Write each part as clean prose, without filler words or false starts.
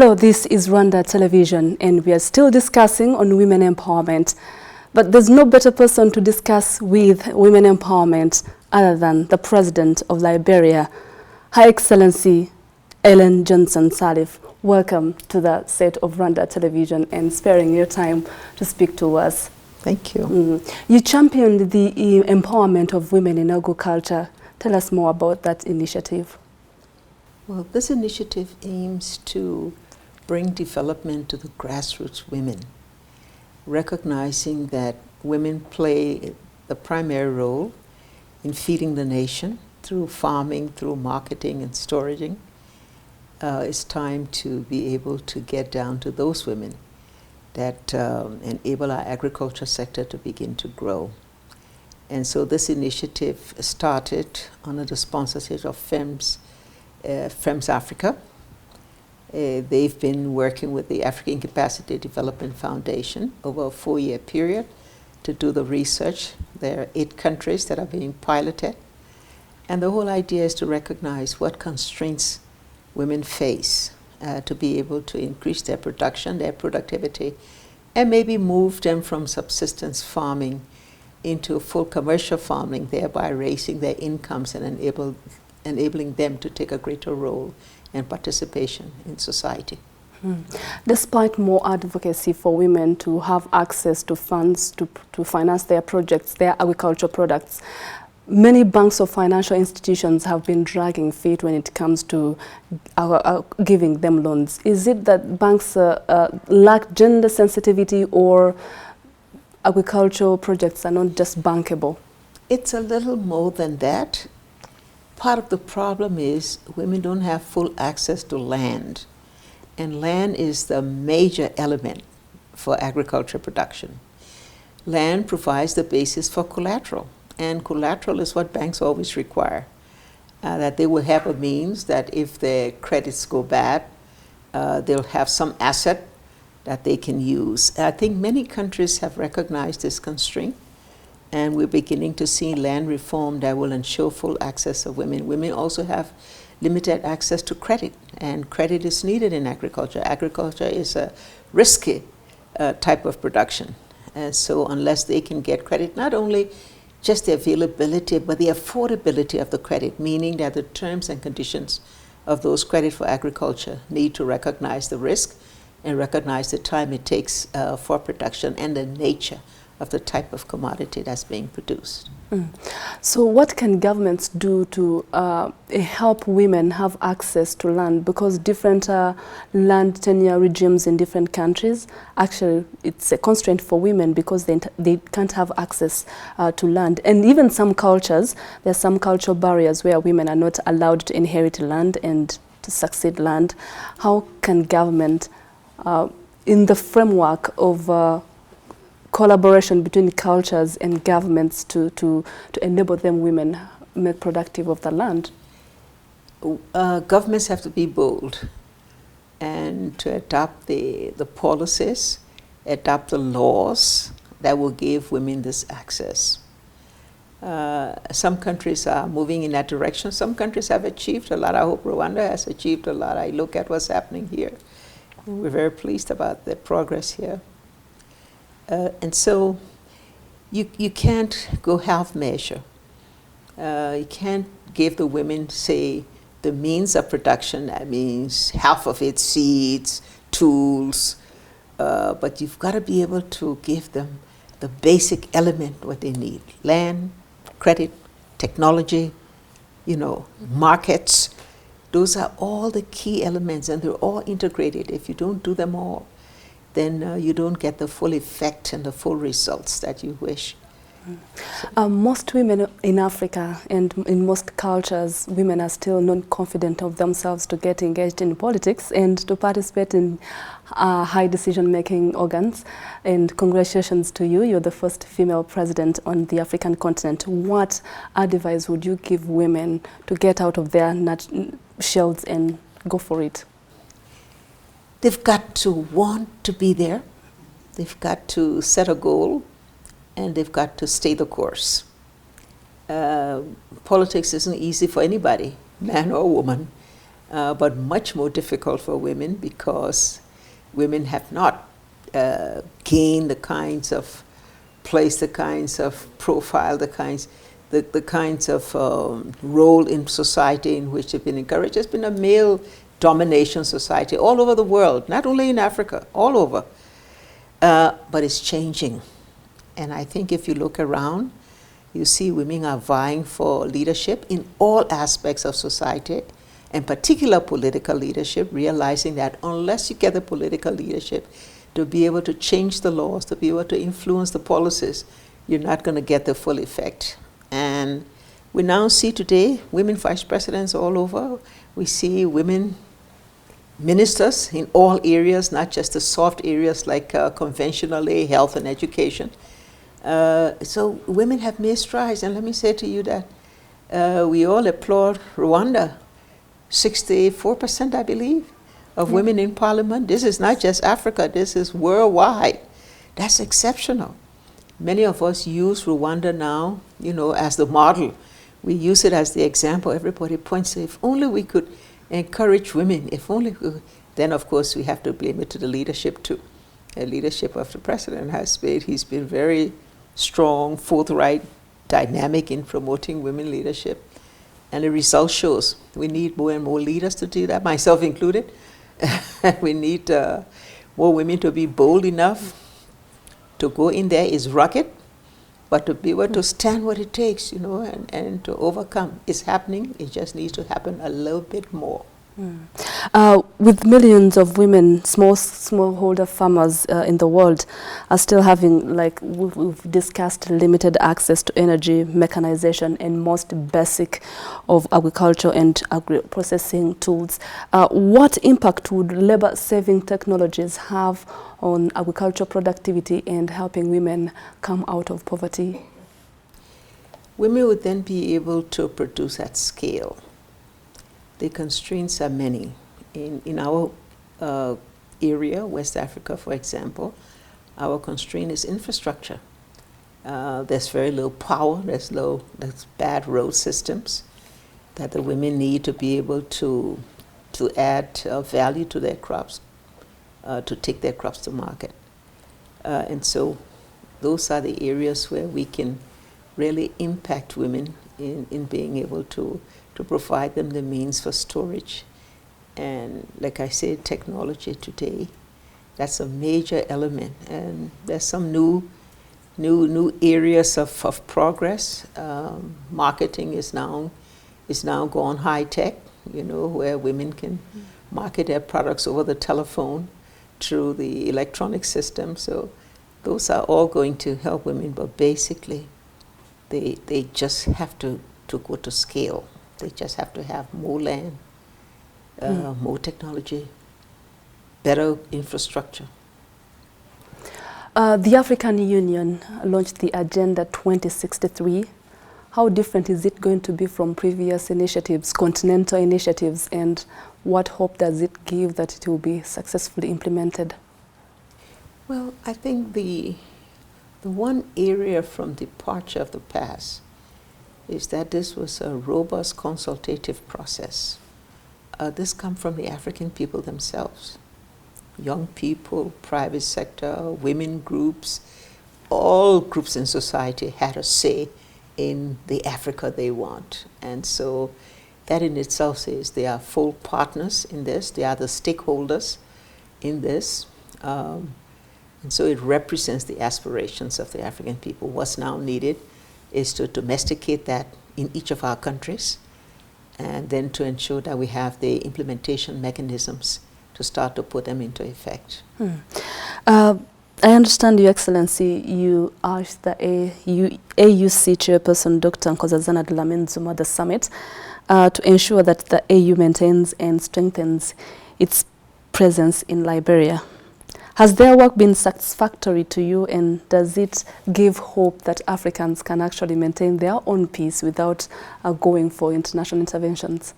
Hello, this is Rwanda Television, and we are still discussing on women empowerment. But there's no better person to discuss with women empowerment other than the President of Liberia, Her Excellency Ellen Johnson Sirleaf. Welcome to the set of Rwanda Television and sparing your time to speak to us. Thank you. You championed the empowerment of women in agriculture. Tell us more about that initiative. Well, this initiative aims to bring development to the grassroots women, recognizing that women play the primary role in feeding the nation through farming, through marketing and storaging. It's time to be able to get down to those women that enable our agriculture sector to begin to grow. And so this initiative started under the sponsorship of FEMS Africa. They've been working with the African Capacity Development Foundation over a 4-year period to do the research. There are 8 countries that are being piloted. And the whole idea is to recognize what constraints women face to be able to increase their production, their productivity, and maybe move them from subsistence farming into full commercial farming, thereby raising their incomes and enabling them to take a greater role and participation in society. Despite more advocacy for women to have access to funds to finance their projects, their agricultural products, many banks or financial institutions have been dragging feet when it comes to giving them loans. Is it that banks lack gender sensitivity, or agricultural projects are not just bankable? It's a little more than that. Part of the problem is women don't have full access to land. And land is the major element for agriculture production. Land provides the basis for collateral. And collateral is what banks always require. That they will have a means that if their credits go bad, they'll have some asset that they can use. I think many countries have recognized this constraint, and we're beginning to see land reform that will ensure full access of women. Women also have limited access to credit, and credit is needed in agriculture. Agriculture is a risky type of production. And so unless they can get credit, not only just the availability, but the affordability of the credit, meaning that the terms and conditions of those credit for agriculture need to recognize the risk and recognize the time it takes for production and the nature of the type of commodity that's being produced. So what can governments do to help women have access to land? Because different land tenure regimes in different countries, actually it's a constraint for women because they can't have access to land. And even some cultures, there's some cultural barriers where women are not allowed to inherit land and to succeed land. How can government, in the framework of collaboration between cultures and governments to enable them women make productive of the land? Governments have to be bold and to adopt the policies, adopt the laws that will give women this access. Some countries are moving in that direction. Some countries have achieved a lot. I hope Rwanda has achieved a lot. I look at what's happening here, and we're very pleased about the progress here. And so you can't go half measure. You can't give the women, say, the means of production. That means half of it seeds, tools, but you've got to be able to give them the basic element what they need: land, credit, technology, markets. Those are all the key elements, and they're all integrated. If you don't do them all, then you don't get the full effect and the full results that you wish. Most women in Africa and in most cultures, women are still not confident of themselves to get engaged in politics and to participate in high decision-making organs. And congratulations to you. You're the first female president on the African continent. What advice would you give women to get out of their shells and go for it? They've got to want to be there. They've got to set a goal, and they've got to stay the course. Politics isn't easy for anybody, man or woman. but much more difficult for women because women have not gained the kinds of place, the kinds of profile, the kinds of role in society in which they've been encouraged. It's been a male domination society all over the world, not only in Africa, all over. But it's changing. And I think if you look around, you see women are vying for leadership in all aspects of society, in particular political leadership, realizing that unless you get the political leadership to be able to change the laws, to be able to influence the policies, you're not going to get the full effect. And we now see today women vice presidents all over. We see women ministers in all areas, not just the soft areas like conventionally health and education. So women have made strides. And let me say to you that we all applaud Rwanda. 64%, I believe, of women in parliament. This is not just Africa, this is worldwide. That's exceptional. Many of us use Rwanda now, as the model. We use it as the example. Everybody points to, if only we could encourage women, if only we could. Then of course we have to blame it to the leadership too. The leadership of the president he's been very strong, forthright, dynamic in promoting women leadership. And the result shows we need more and more leaders to do that, myself included. We need more women to be bold enough to go in there. Is rugged, but to be able to stand what it takes, and to overcome. It's happening. It just needs to happen a little bit more. With millions of women, smallholder farmers in the world are still having, like we've discussed, limited access to energy, mechanization, and most basic of agriculture and agri-processing tools. What impact would labor-saving technologies have on agricultural productivity and helping women come out of poverty? Women would then be able to produce at scale. The constraints are many. In our area, West Africa, for example, our constraint is infrastructure. There's very little power, there's bad road systems that the women need to be able to add value to their crops, to take their crops to market. And so those are the areas where we can really impact women in being able to provide them the means for storage. And like I said, technology today, that's a major element. And there's some new areas of progress. Marketing is now gone high tech, where women can market their products over the telephone through the electronic system. So those are all going to help women, but basically they just have to go to scale. They just have to have more land, more technology, better infrastructure. The African Union launched the Agenda 2063. How different is it going to be from previous initiatives, continental initiatives, and what hope does it give that it will be successfully implemented? Well, I think the one area from departure of the past is that this was a robust consultative process. This comes from the African people themselves. Young people, private sector, women groups, all groups in society had a say in the Africa they want. And so that in itself says they are full partners in this, they are the stakeholders in this. And so it represents the aspirations of the African people. What's now needed is to domesticate that in each of our countries, and then to ensure that we have the implementation mechanisms to start to put them into effect. I understand, Your Excellency, you asked the AUC chairperson, Dr. Nkosazana Dlamini Zuma, the summit, to ensure that the AU maintains and strengthens its presence in Liberia. Has their work been satisfactory to you, and does it give hope that Africans can actually maintain their own peace without going for international interventions?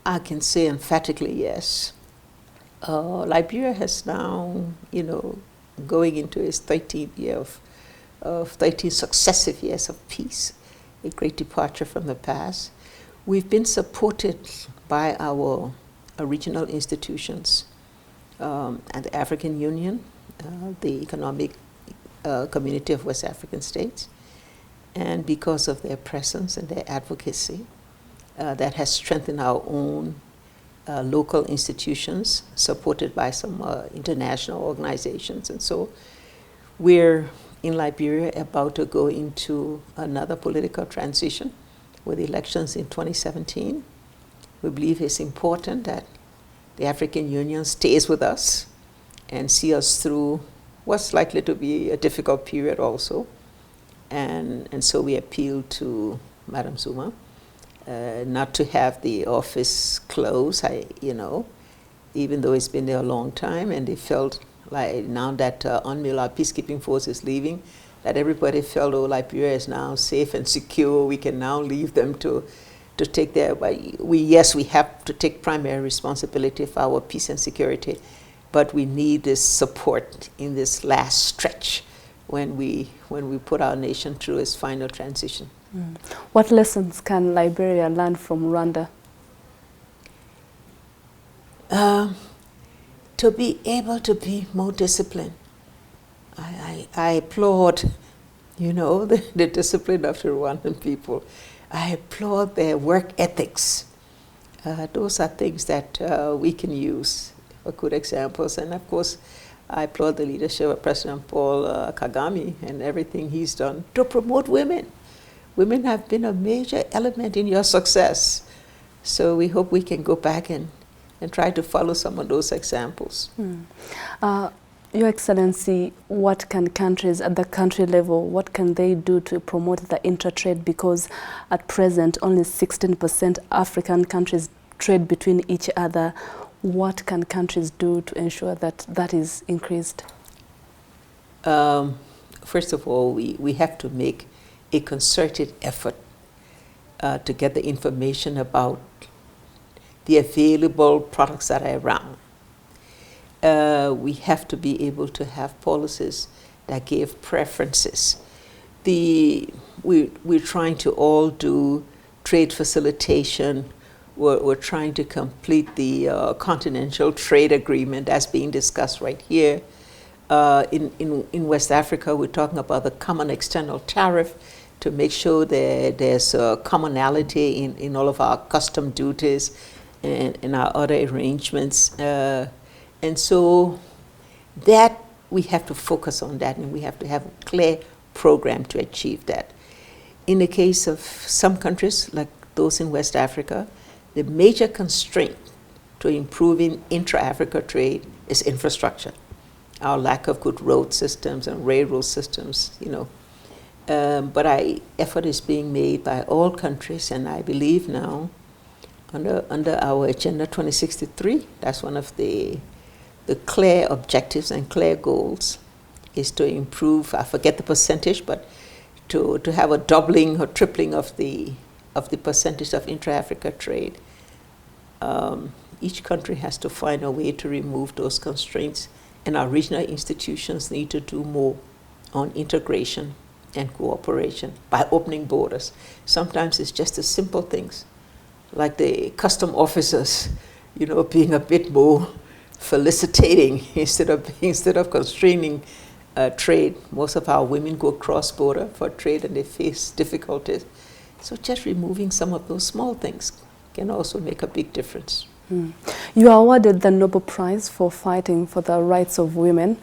I can say emphatically yes. Liberia has now, going into its 13th year of 13 successive years of peace, a great departure from the past. We've been supported by our regional institutions and the African Union, the Economic Community of West African States, and because of their presence and their advocacy, that has strengthened our own local institutions, supported by some international organizations. And so we're in Liberia about to go into another political transition with elections in 2017. We believe it's important that the African Union stays with us and see us through what's likely to be a difficult period also. And so we appeal to Madam Zuma not to have the office close, even though it's been there a long time, and they felt like now that UNMIL, our peacekeeping force, is leaving, that everybody felt, oh, Liberia is now safe and secure, we can now leave them to take their, we have to take primary responsibility for our peace and security, but we need this support in this last stretch when we put our nation through its final transition. What lessons can Liberia learn from Rwanda? To be able to be more disciplined. I applaud, the discipline of the Rwandan people. I applaud their work ethics. Those are things that we can use for good examples. And of course, I applaud the leadership of President Paul Kagame and everything he's done to promote women. Women have been a major element in your success. So we hope we can go back and try to follow some of those examples. Your Excellency, what can countries at the country level, what can they do to promote the intra-trade? Because at present, only 16% African countries trade between each other. What can countries do to ensure that that is increased? First of all, we have to make a concerted effort to get the information about the available products that are around. We have to be able to have policies that give preferences. We're trying to all do trade facilitation. We're trying to complete the continental trade agreement that's being discussed right here. In West Africa, we're talking about the common external tariff to make sure that there's a commonality in all of our custom duties and our other arrangements. And so that we have to focus on that, and we have to have a clear program to achieve that. In the case of some countries, like those in West Africa, the major constraint to improving intra-Africa trade is infrastructure. Our lack of good road systems and railroad systems, But effort is being made by all countries, and I believe now, under our Agenda 2063, that's one of the clear objectives and clear goals, is to improve, I forget the percentage, but to have a doubling or tripling of the percentage of intra-Africa trade. Each country has to find a way to remove those constraints, and our regional institutions need to do more on integration and cooperation by opening borders. Sometimes it's just the simple things, like the custom officers, being a bit more felicitating instead of constraining trade. Most of our women go cross-border for trade and they face difficulties. So just removing some of those small things can also make a big difference. You are awarded the Nobel Prize for fighting for the rights of women.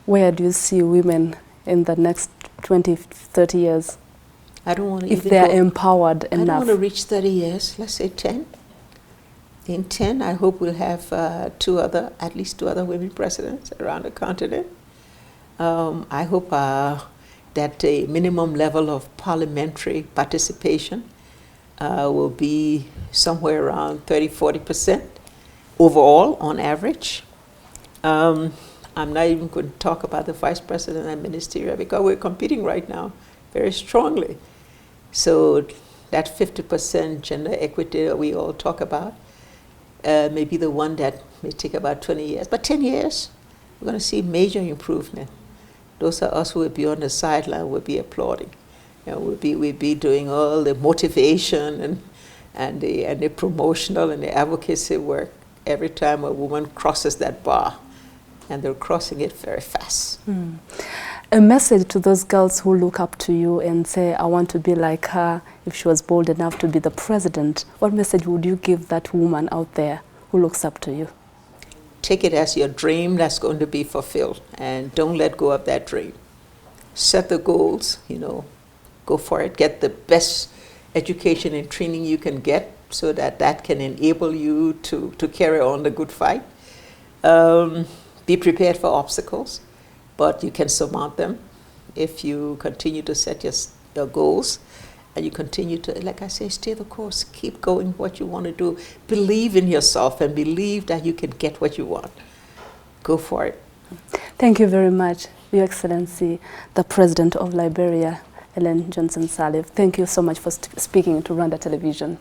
Where do you see women in the next 20, 30 years? I don't want to if they are empowered enough. I don't want to reach 30 years, let's say 10. In 10, I hope we'll have at least two other women presidents around the continent. I hope that a minimum level of parliamentary participation will be somewhere around 30–40% overall on average. I'm not even going to talk about the vice president and ministerial, because we're competing right now very strongly. So that 50% gender equity that we all talk about may be the one that may take about 20 years. But 10 years, we're going to see major improvement. Those are us who will be on the sideline, will be applauding. We'll be doing all the motivation and the promotional and the advocacy work every time a woman crosses that bar, and they're crossing it very fast. A message to those girls who look up to you and say, I want to be like her if she was bold enough to be the president. What message would you give that woman out there who looks up to you? Take it as your dream that's going to be fulfilled, and don't let go of that dream. Set the goals, you know, go for it. Get the best education and training you can get so that that can enable you to carry on the good fight. Be prepared for obstacles, but you can surmount them if you continue to set your goals, and you continue to, like I say, stay the course. Keep going what you want to do. Believe in yourself and believe that you can get what you want. Go for it. Thank you very much, Your Excellency, the President of Liberia, Ellen Johnson Sirleaf. Thank you so much for speaking to Rwanda Television.